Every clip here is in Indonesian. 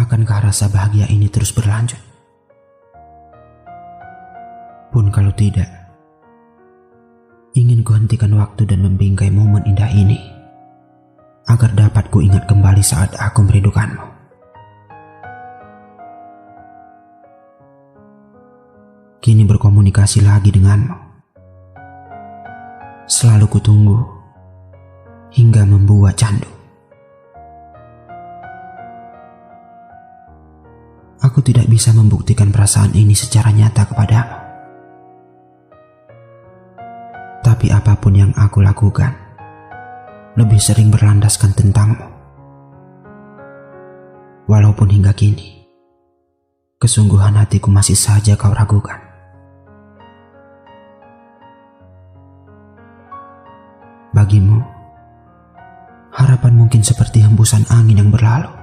Akankah rasa bahagia ini terus berlanjut? Pun kalau tidak, ingin ku hentikan waktu dan membingkai momen indah ini, agar dapat ku ingat kembali saat aku merindukanmu. Kini berkomunikasi lagi denganmu. Selalu ku tunggu hingga membuat candu. Aku tidak bisa membuktikan perasaan ini secara nyata kepadamu. Tapi apapun yang aku lakukan, lebih sering berlandaskan tentangmu. Walaupun hingga kini, kesungguhan hatiku masih saja kau ragukan. Bagimu, harapan mungkin seperti hembusan angin yang berlalu.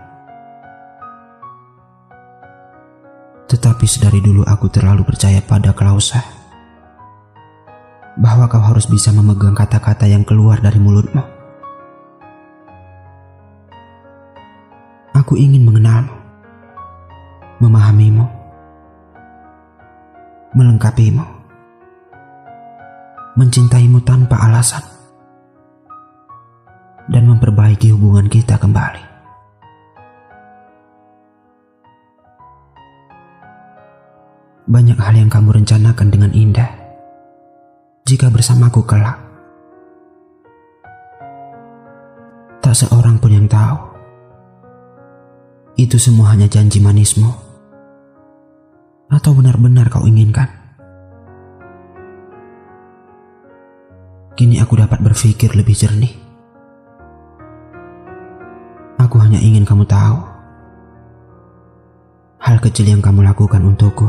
Tetapi sedari dulu aku terlalu percaya pada klausa bahwa kau harus bisa memegang kata-kata yang keluar dari mulutmu. Aku ingin mengenalmu, memahamimu, melengkapimu, mencintaimu tanpa alasan, dan memperbaiki hubungan kita kembali. Banyak hal yang kamu rencanakan dengan indah jika bersamaku kelak. Tak seorang pun yang tahu, itu semua hanya janji manismu atau benar-benar kau inginkan. Kini aku dapat berpikir lebih jernih. Aku hanya ingin kamu tahu, hal kecil yang kamu lakukan untukku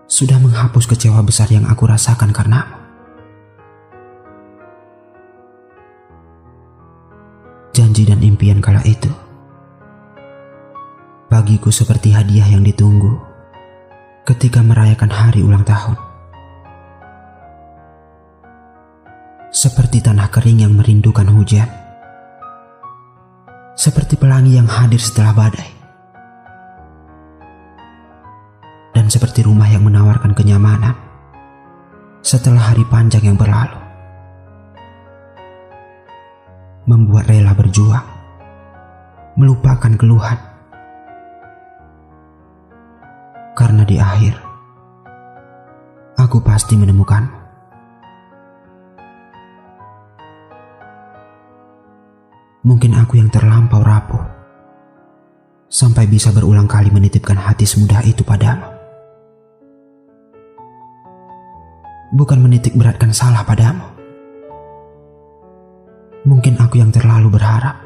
sudah menghapus kecewa besar yang aku rasakan karenamu. Janji dan impian kala itu bagiku seperti hadiah yang ditunggu ketika merayakan hari ulang tahun. Seperti tanah kering yang merindukan hujan, seperti pelangi yang hadir setelah badai, dan seperti rumah yang menawarkan kenyamanan setelah hari panjang yang berlalu. Membuat rela berjuang, melupakan keluhan, karena di akhir aku pasti menemukanmu. Mungkin aku yang terlampau rapuh sampai bisa berulang kali menitipkan hati semudah itu padamu. Bukan menitik beratkan salah padamu. Mungkin aku yang terlalu berharap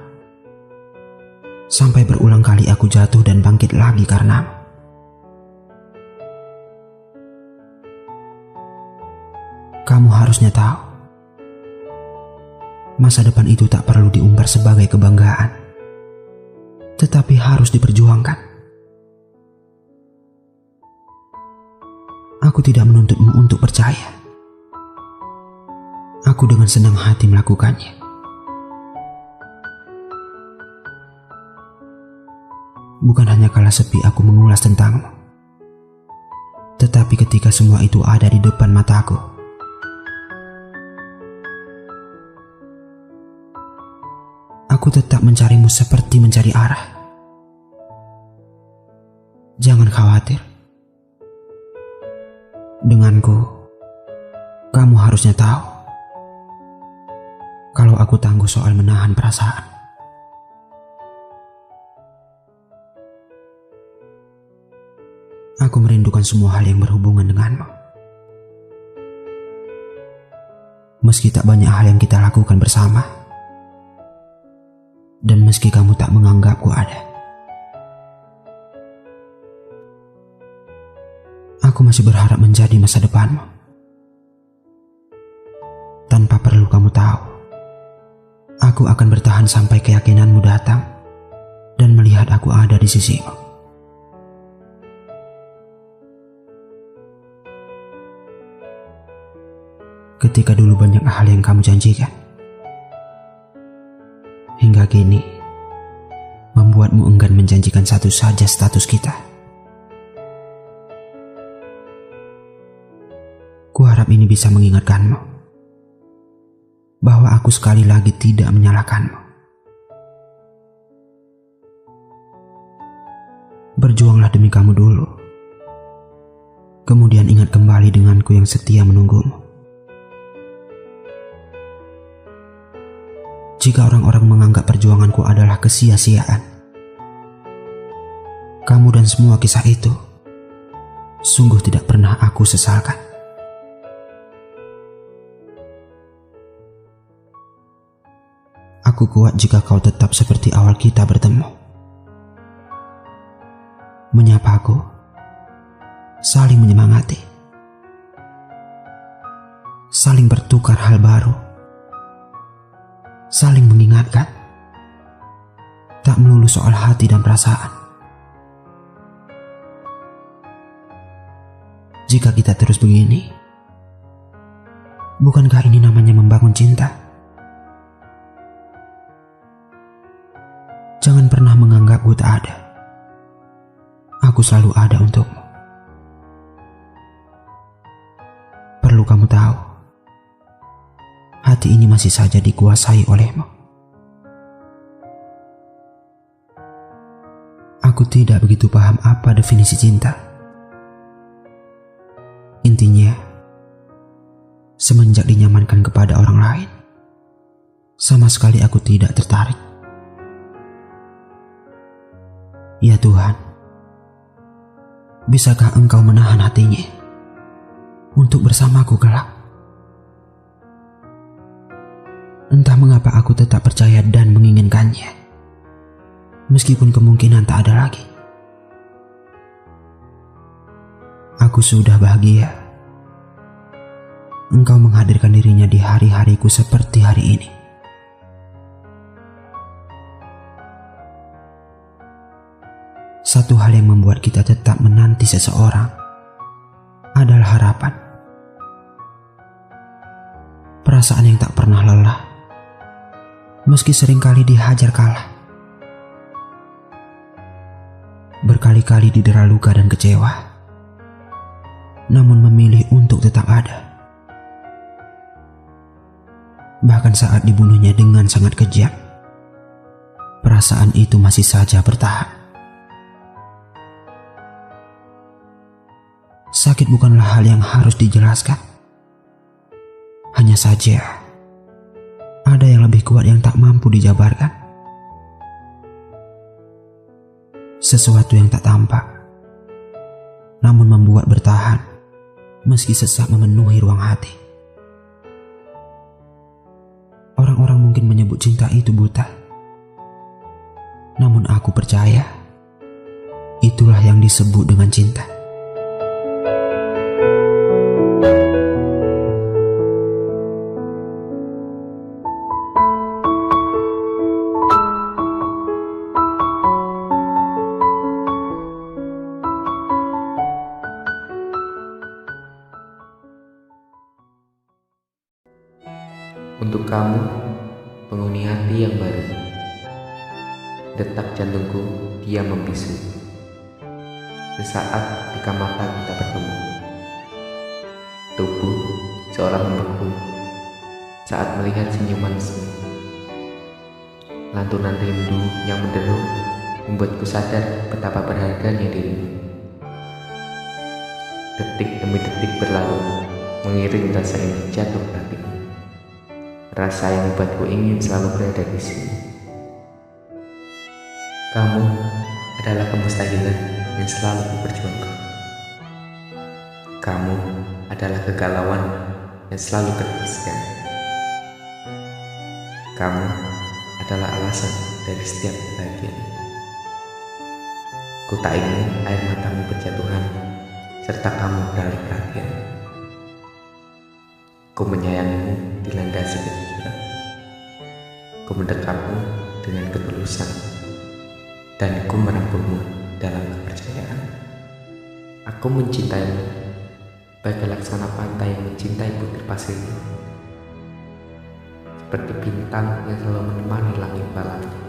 sampai berulang kali aku jatuh dan bangkit lagi karenamu. Kamu harusnya tahu, masa depan itu tak perlu diumbar sebagai kebanggaan, tetapi harus diperjuangkan. Aku tidak menuntutmu untuk percaya. Aku dengan senang hati melakukannya. Bukan hanya kala sepi aku mengulas tentangmu, tetapi ketika semua itu ada di depan mataku. Aku tetap mencarimu seperti mencari arah. Jangan khawatir. Denganku, kamu harusnya tahu kalau aku tangguh soal menahan perasaan. Aku merindukan semua hal yang berhubungan denganmu. Meski tak banyak hal yang kita lakukan bersama, dan meski kamu tak menganggapku ada, aku masih berharap menjadi masa depanmu. Tanpa perlu kamu tahu, aku akan bertahan sampai keyakinanmu datang dan melihat aku ada di sisimu. Ketika dulu banyak hal yang kamu janjikan, hingga kini membuat membuatmu enggan menjanjikan satu saja status kita. Kuharap ini bisa mengingatkanmu bahwa aku sekali lagi tidak menyalahkanmu. Berjuanglah demi kamu dulu. Kemudian ingat kembali denganku yang setia menunggumu. Jika orang-orang menganggap perjuanganku adalah kesia-siaan, kamu dan semua kisah itu sungguh tidak pernah aku sesalkan. Aku kuat jika kau tetap seperti awal kita bertemu. Menyapaku, saling menyemangati, saling bertukar hal baru, saling mengingatkan, tak melulu soal hati dan perasaan. Jika kita terus begini, bukankah ini namanya membangun cinta? Jangan pernah menganggapku tak ada. Aku selalu ada untukmu. Perlu kamu tahu, hati ini masih saja dikuasai olehmu. Aku tidak begitu paham apa definisi cinta. Intinya, semenjak dinyamankan kepada orang lain, sama sekali aku tidak tertarik. Ya Tuhan, bisakah Engkau menahan hatinya untuk bersamaku kelak? Entah mengapa aku tetap percaya dan menginginkannya, meskipun kemungkinan tak ada lagi. Aku sudah bahagia. Engkau menghadirkan dirinya di hari-hariku seperti hari ini. Satu hal yang membuat kita tetap menanti seseorang adalah harapan. Perasaan yang tak pernah lelah, meski seringkali dihajar kalah. Berkali-kali didera luka dan kecewa, namun memilih untuk tetap ada. Bahkan saat dibunuhnya dengan sangat kejam, perasaan itu masih saja bertahan. Sakit bukanlah hal yang harus dijelaskan. Hanya saja, ada yang lebih kuat yang tak mampu dijabarkan. Sesuatu yang tak tampak, namun membuat bertahan, meski sesak memenuhi ruang hati. Orang-orang mungkin menyebut cinta itu buta. Namun aku percaya, itulah yang disebut dengan cinta. Untuk kamu, penghuni hati yang baru, detak jantungku diam membisu. Sesaat ketika mata kita bertemu, tubuh seolah membeku saat melihat senyumanmu. Lantunan rindu yang menderu membuatku sadar betapa berharganya dirimu. Detik demi detik berlalu, mengiring rasa ini jatuh ke hatiku. Rasa yang membuatku ingin selalu berada di sini. Kamu adalah kemustahilan yang selalu kuperjuangkan. Kamu adalah kegalauan yang selalu kuteruskan. Kamu adalah alasan dari setiap kebahagiaan. Ku tak ingin air matamu berjatuhan serta kamu beralih perhatian. Ku menyayangimu dilandasi kejujuran. Ku mendekarmu dengan ketulusan, dan ku merangkulmu dalam kepercayaan. Aku mencintaimu bagai laksana pantai yang mencintai butir pasirnya, seperti bintang yang selalu menemani langit malam.